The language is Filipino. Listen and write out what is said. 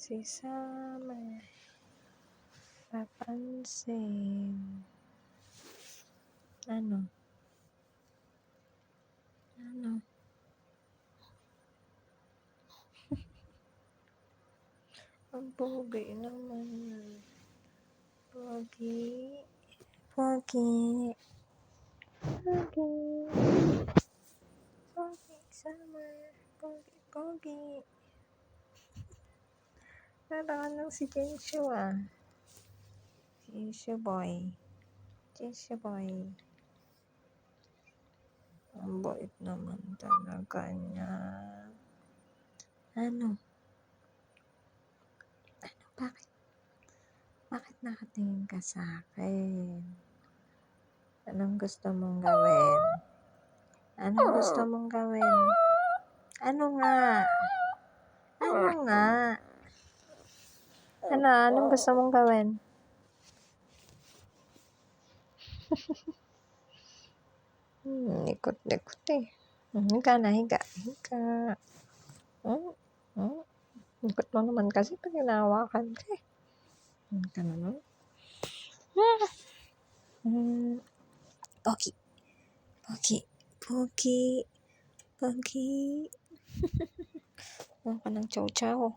si Summer. Papansin. Ano? Ang pogi naman. Pogi. Summer. Pogi. Parang anong si Jenshu Jenshu boy. Ang bait naman talaga niya. Ano? Bakit nakatingin ka sa akin? Anong gusto mong gawin? Ano nga? Anong gusto mong gawin? Likot eh. Higa na. Likot mo naman kasi pag hinahawakan ka eh. Higa naman. Pogi. Huwag ka ng chow-chow.